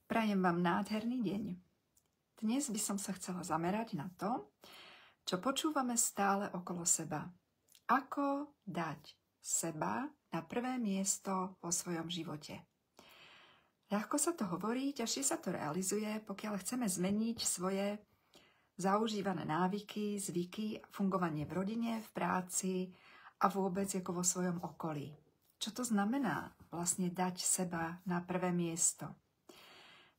Prajem vám nádherný deň. Dnes by som sa chcela zamerať na to, čo počúvame stále okolo seba. Ako dať seba na prvé miesto vo svojom živote. Ľahko sa to hovorí, ťažšie sa to realizuje, pokiaľ chceme zmeniť svoje zaužívané návyky, zvyky, fungovanie v rodine, v práci a vôbec ako vo svojom okolí. Čo to znamená vlastne dať seba na prvé miesto?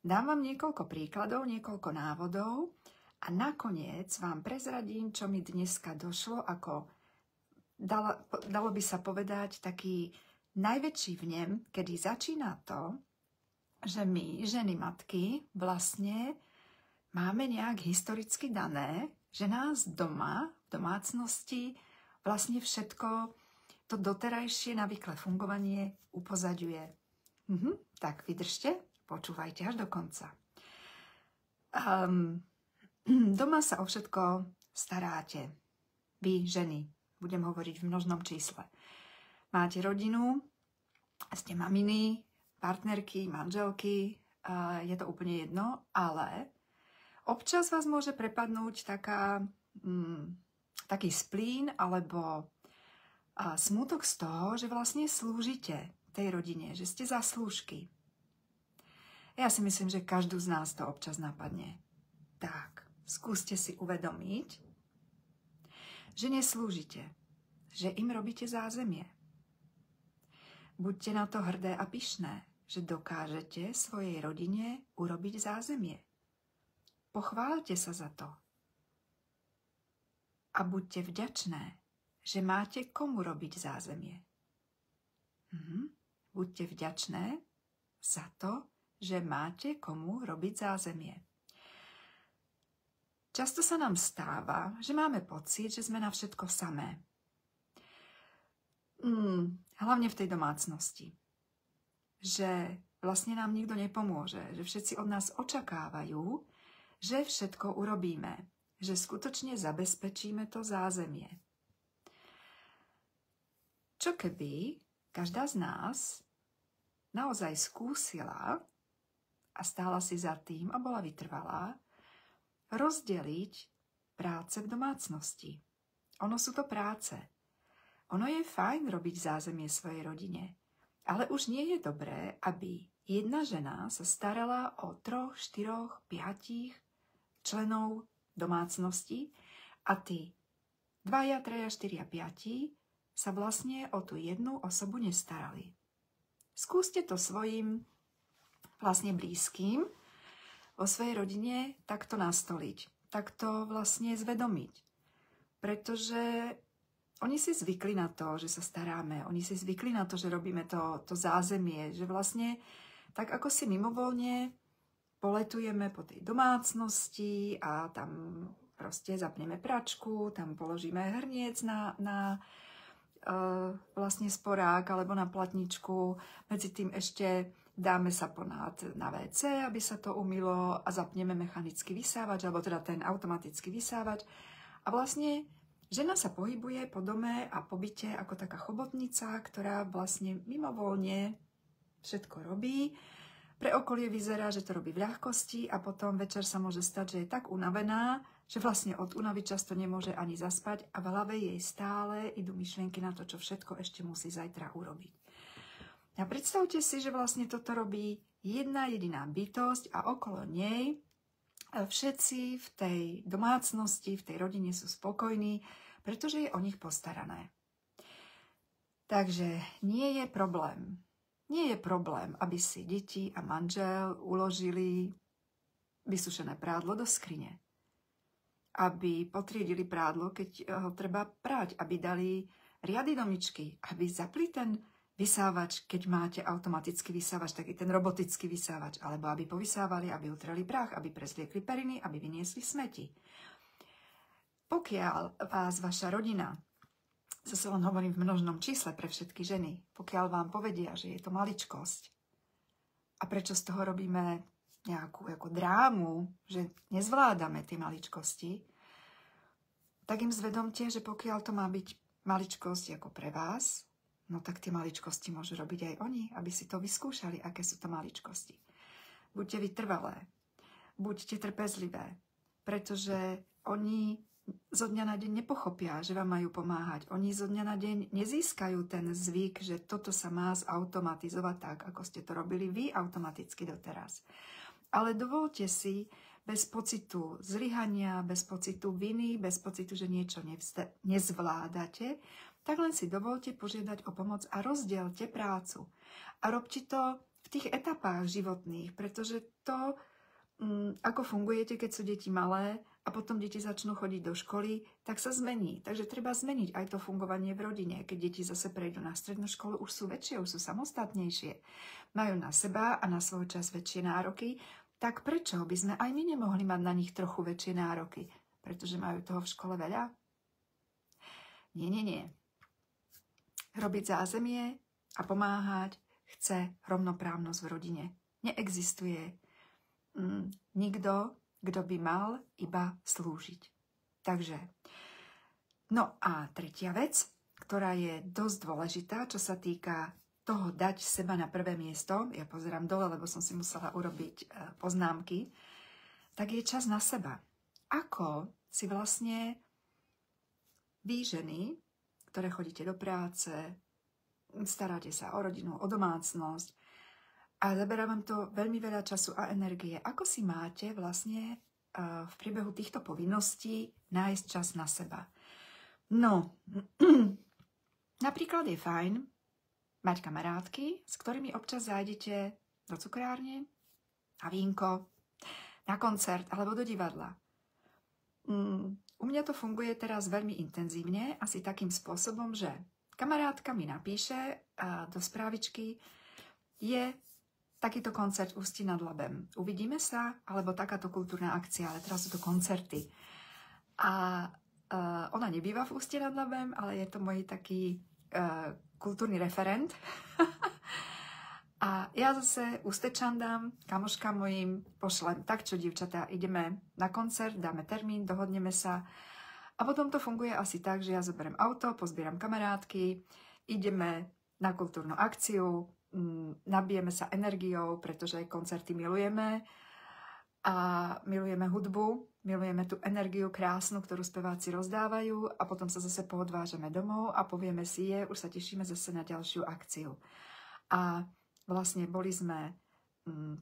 Dám vám niekoľko príkladov, niekoľko návodov a nakoniec vám prezradím, čo mi dneska došlo, ako dalo by sa povedať taký najväčší vnem, kedy začína to, že my, ženy matky, vlastne máme nejak historicky dané, že nás doma, v domácnosti, vlastne všetko to doterajšie navyklé fungovanie upozaďuje. Tak vydržte. Počúvajte až do konca. Doma sa o všetko staráte. Vy, ženy, budem hovoriť v množnom čísle. Máte rodinu, ste maminy, partnerky, manželky, je to úplne jedno, ale občas vás môže prepadnúť taký splín alebo smútok z toho, že vlastne slúžite tej rodine, že ste zaslúžky. Ja si myslím, že každú z nás to občas napadne. Tak, skúste si uvedomiť, že neslúžite, že im robíte zázemie. Buďte na to hrdé a pyšné, že dokážete svojej rodine urobiť zázemie. Pochváľte sa za to. A buďte vďačné, že máte komu robiť zázemie. Buďte vďačné za to, že máte komu robiť zázemie. Často sa nám stáva, že máme pocit, že sme na všetko samé. Hlavne v tej domácnosti. Že vlastne nám nikto nepomôže, že všetci od nás očakávajú, že všetko urobíme, že skutočne zabezpečíme to zázemie. Čo keby každá z nás naozaj skúsila a stála si za tým a bola vytrvalá, rozdeliť práce v domácnosti. Ono sú to práce. Ono je fajn robiť zázemie svojej rodine, ale už nie je dobré, aby jedna žena sa starala o 3, 4, 5 členov domácnosti a tí 2, 3, 4, 5 sa vlastne o tú jednu osobu nestarali. Skúste to svojim vlastne blízkym vo svojej rodine takto nastoliť, takto vlastne zvedomiť. Pretože oni si zvykli na to, že sa staráme, oni si zvykli na to, že robíme to zázemie, že vlastne tak ako si mimovoľne poletujeme po tej domácnosti a tam proste zapneme pračku, tam položíme hrniec na vlastne sporák alebo na platničku, medzi tým ešte dáme sa ponáhľať na WC, aby sa to umylo a zapneme mechanický vysávač, alebo teda ten automatický vysávač. A vlastne žena sa pohybuje po dome a po byte ako taká chobotnica, ktorá vlastne mimovoľne všetko robí. Pre okolie vyzerá, že to robí v ľahkosti a potom večer sa môže stať, že je tak unavená, že vlastne od únavy často nemôže ani zaspať a v hlave jej stále idú myšlienky na to, čo všetko ešte musí zajtra urobiť. A predstavte si, že vlastne toto robí jedna jediná bytosť a okolo nej všetci v tej domácnosti, v tej rodine sú spokojní, pretože je o nich postarané. Takže nie je problém. Nie je problém, aby si deti a manžel uložili vysušené prádlo do skrine. Aby potriedili prádlo, keď ho treba prať, aby dali riady do myčky, aby zapli ten vysávač, keď máte automatický vysávač, taký ten robotický vysávač, alebo aby povysávali, aby utreli prach, aby prezliekli periny, aby vyniesli smeti. Pokiaľ vás vaša rodina, zase len hovorím v množnom čísle pre všetky ženy, pokiaľ vám povedia, že je to maličkosť a prečo z toho robíme nejakú ako drámu, že nezvládame tie maličkosti, tak im zvedomte, že pokiaľ to má byť maličkosť ako pre vás, no tak tie maličkosti môžu robiť aj oni, aby si to vyskúšali, aké sú to maličkosti. buďte vytrvalé, buďte trpezlivé, pretože oni zo dňa na deň nepochopia, že vám majú pomáhať. Oni zo dňa na deň nezískajú ten zvyk, že toto sa má zautomatizovať tak, ako ste to robili vy automaticky doteraz. Ale dovolte si bez pocitu zlyhania, bez pocitu viny, bez pocitu, že niečo nezvládate, tak len si dovolte požiadať o pomoc a rozdielte prácu. A robte to v tých etapách životných, pretože to, ako fungujete, keď sú deti malé a potom deti začnú chodiť do školy, tak sa zmení. Takže treba zmeniť aj to fungovanie v rodine. Keď deti zase prejdú na strednú školu, už sú väčšie, už sú samostatnejšie. Majú na seba a na svoj čas väčšie nároky. Tak prečo by sme aj my nemohli mať na nich trochu väčšie nároky? Pretože majú toho v škole veľa? Nie. Robiť zázemie a pomáhať chce rovnoprávnosť v rodine. Neexistuje nikto, kto by mal iba slúžiť. Takže, no a tretia vec, ktorá je dosť dôležitá, čo sa týka toho dať seba na prvé miesto, ja pozerám dole, lebo som si musela urobiť poznámky, tak je čas na seba. Ako si vlastne vy, ženy, ktoré chodíte do práce, staráte sa o rodinu, o domácnosť a zaberá vám to veľmi veľa času a energie, ako si máte vlastne v priebehu týchto povinností nájsť čas na seba. No, napríklad je fajn mať kamarátky, s ktorými občas zájdete do cukrárne, na vínko, na koncert alebo do divadla. U mňa to funguje teraz veľmi intenzívne, asi takým spôsobom, že kamarátka mi napíše do správičky, je takýto koncert v Ústí nad Labem. Uvidíme sa, alebo takáto kultúrna akcia, ale teraz sú to koncerty. A ona nebýva v Ústí nad Labem, ale je to môj taký kultúrny referent. A ja zase ústečandám, kamoškám mojim pošlem, tak čo, dievčatá, ideme na koncert, dáme termín, dohodneme sa. A potom to funguje asi tak, že ja zoberiem auto, pozbieram kamarátky, ideme na kultúrnu akciu, nabijeme sa energiou, pretože aj koncerty milujeme a milujeme hudbu, milujeme tú energiu krásnu, ktorú speváci rozdávajú a potom sa zase poodvážeme domov a povieme si už sa tešíme zase na ďalšiu akciu. A vlastne boli sme,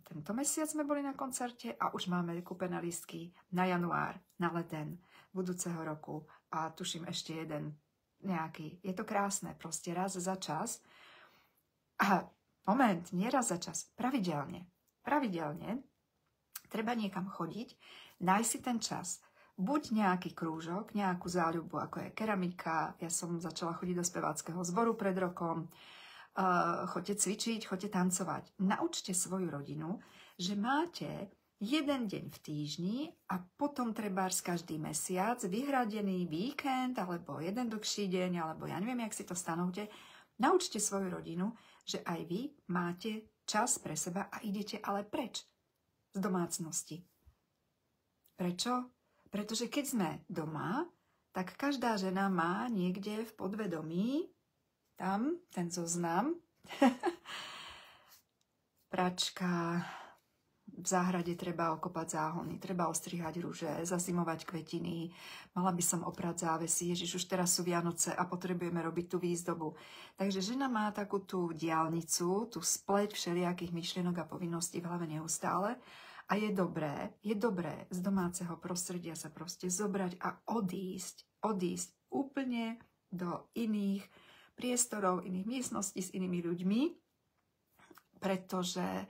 tento mesiac sme boli na koncerte a už máme kúpené lístky na január, na leten budúceho roku a tuším ešte jeden nejaký. Je to krásne, proste raz za čas. A moment, nie raz za čas, pravidelne. Pravidelne treba niekam chodiť, nájsť si ten čas. Buď nejaký krúžok, nejakú záľubu, ako je keramika. Ja som začala chodiť do speváckeho zboru pred rokom. Choďte cvičiť, choďte tancovať. Naučte svoju rodinu, že máte jeden deň v týždni a potom trebárs každý mesiac vyhradený víkend, alebo jeden dlhší deň, alebo ja neviem, jak si to stanovte. Naučte svoju rodinu, že aj vy máte čas pre seba a idete ale preč z domácnosti. Prečo? Pretože keď sme doma, tak každá žena má niekde v podvedomí tam ten zoznam pračka, v záhrade treba okopať záhony, treba ostrihať ruže, zazimovať kvetiny, mala by som oprať závesy, Ježiš, už teraz sú Vianoce a potrebujeme robiť tú výzdobu. Takže žena má takú tú diaľnicu, tú spleť všelijakých myšlienok a povinností v hlave neustále a je dobré z domáceho prostredia sa proste zobrať a odísť úplne do iných priestorov, iných miestností s inými ľuďmi, pretože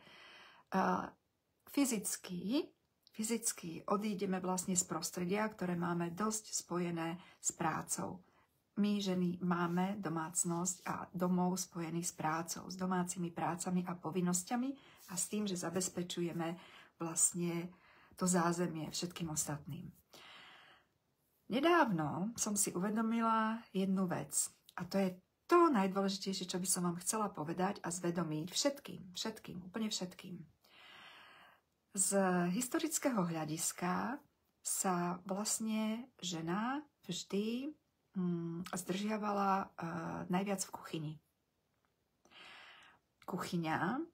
fyzicky odídeme vlastne z prostredia, ktoré máme dosť spojené s prácou. My, ženy, máme domácnosť a domov spojených s prácou, s domácimi prácami a povinnosťami a s tým, že zabezpečujeme vlastne to zázemie všetkým ostatným. Nedávno som si uvedomila jednu vec a to je to najdôležitejšie, čo by som vám chcela povedať a zvedomiť úplne všetkým. Z historického hľadiska sa vlastne žena vždy zdržiavala najviac v kuchyni. Kuchyňa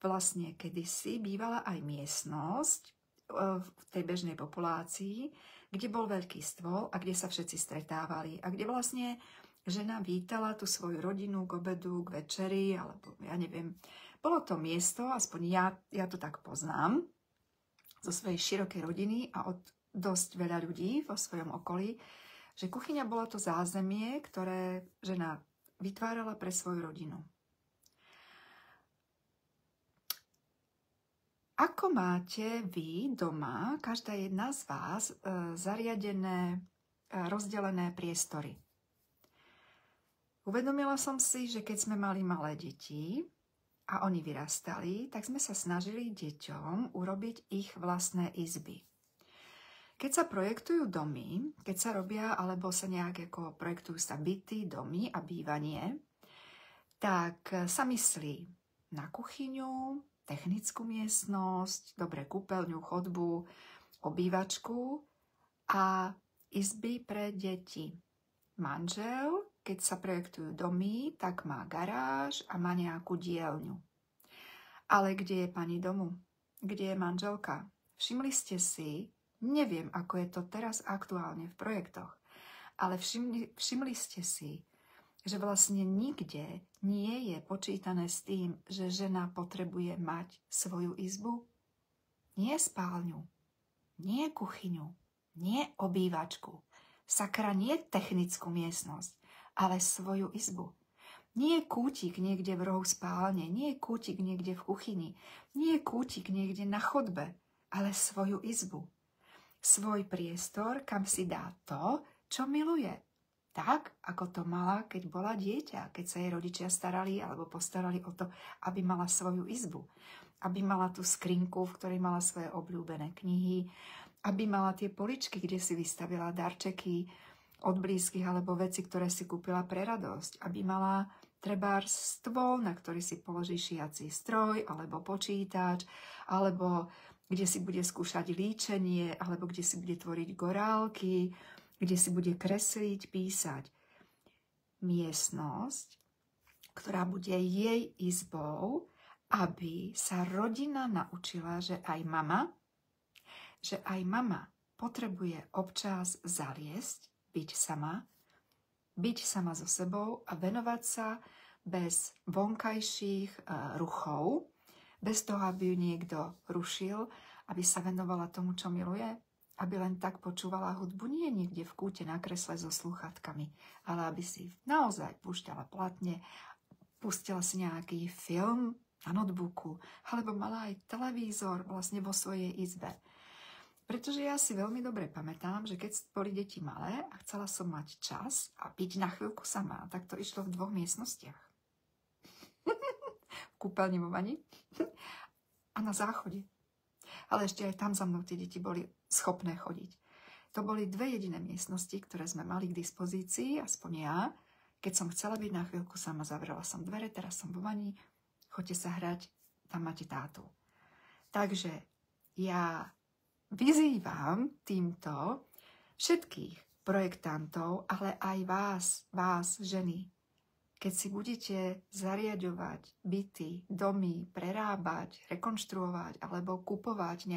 vlastne kedysi bývala aj miestnosť v tej bežnej populácii, kde bol veľký stôl a kde sa všetci stretávali a kde vlastne žena vítala tú svoju rodinu k obedu, k večeri, alebo ja neviem. Bolo to miesto, aspoň ja to tak poznám, zo svojej širokej rodiny a od dosť veľa ľudí vo svojom okolí, že kuchyňa bolo to zázemie, ktoré žena vytvárala pre svoju rodinu. Ako máte vy doma, každá jedna z vás, zariadené, rozdelené priestory? Uvedomila som si, že keď sme mali malé deti a oni vyrastali, tak sme sa snažili deťom urobiť ich vlastné izby. Keď sa projektujú domy, keď sa robia alebo sa nejak ako projektujú sa byty, domy a bývanie, tak sa myslí na kuchyňu, technickú miestnosť, dobré kúpeľňu, chodbu, obývačku a izby pre deti. Manžel, keď sa projektujú domy, tak má garáž a má nejakú dielňu. Ale kde je pani domu? Kde je manželka? Všimli ste si, neviem, ako je to teraz aktuálne v projektoch, ale všimli ste si, že vlastne nikde nie je počítané s tým, že žena potrebuje mať svoju izbu? Nie spálňu, nie kuchyňu, nie obývačku, sakra nie technickú miestnosť, ale svoju izbu. Nie kútik niekde v rohu spálne, nie kútik niekde v kuchyni, nie kútik niekde na chodbe, ale svoju izbu. Svoj priestor, kam si dá to, čo miluje. Tak, ako to mala, keď bola dieťa, keď sa jej rodičia starali alebo postarali o to, aby mala svoju izbu. Aby mala tú skrinku, v ktorej mala svoje obľúbené knihy, aby mala tie poličky, kde si vystavila darčeky od blízkych alebo veci, ktoré si kúpila pre radosť. Aby mala trebárs stôl, na ktorý si položí šiací stroj alebo počítač, alebo kde si bude skúšať líčenie, alebo kde si bude tvoriť gorálky, kde si bude kresliť, písať. Miestnosť, ktorá bude jej izbou, aby sa rodina naučila, že aj mama potrebuje občas zaliesť, byť sama so sebou a venovať sa bez vonkajších ruchov, bez toho, aby ju niekto rušil, aby sa venovala tomu, čo miluje, aby len tak počúvala hudbu, nie niekde v kúte na kresle so slúchatkami, ale aby si naozaj púšťala platne, pustila si nejaký film na notebooku, alebo mala aj televízor vlastne vo svojej izbe. Pretože ja si veľmi dobre pamätám, že keď boli deti malé a chcela som mať čas a byť na chvíľku sama, tak to išlo v 2 miestnostiach. V kúpeľni, vo vani a na záchode. Ale ešte aj tam za mnou tie deti boli schopné chodiť. To boli 2 jediné miestnosti, ktoré sme mali k dispozícii, aspoň ja. Keď som chcela byť na chvíľku sama, zavrela som dvere, teraz som vo vani, choďte sa hrať, tam máte tátu. Takže ja vyzývam týmto všetkých projektantov, ale aj vás ženy, keď si budete zariaďovať byty, domy, prerábať, rekonštruovať alebo kupovať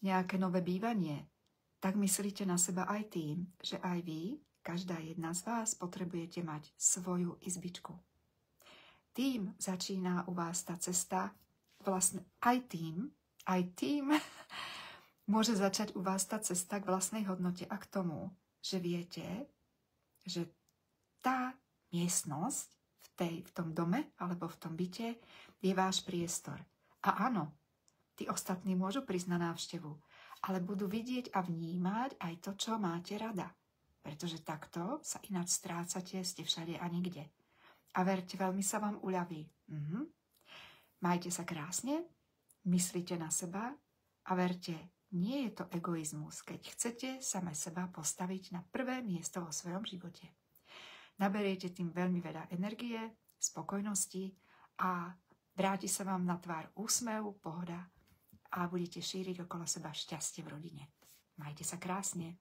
nejaké nové bývanie, tak myslíte na seba aj tým, že aj vy, každá jedna z vás, potrebujete mať svoju izbičku. Tým začína u vás tá cesta, vlastne aj tým môže začať u vás tá cesta k vlastnej hodnote a k tomu, že viete, že tá miestnosť v tom dome alebo v tom byte je váš priestor. A áno, tí ostatní môžu prísť na návštevu, ale budú vidieť a vnímať aj to, čo máte rada. Pretože takto sa ináč strácate, ste všade a nikde. A verte, veľmi sa vám uľaví. Majte sa krásne, myslíte na seba a verte, nie je to egoizmus, keď chcete same seba postaviť na prvé miesto vo svojom živote. Naberiete tým veľmi veľa energie, spokojnosti a vráti sa vám na tvár úsmev, pohoda a budete šíriť okolo seba šťastie v rodine. Majte sa krásne.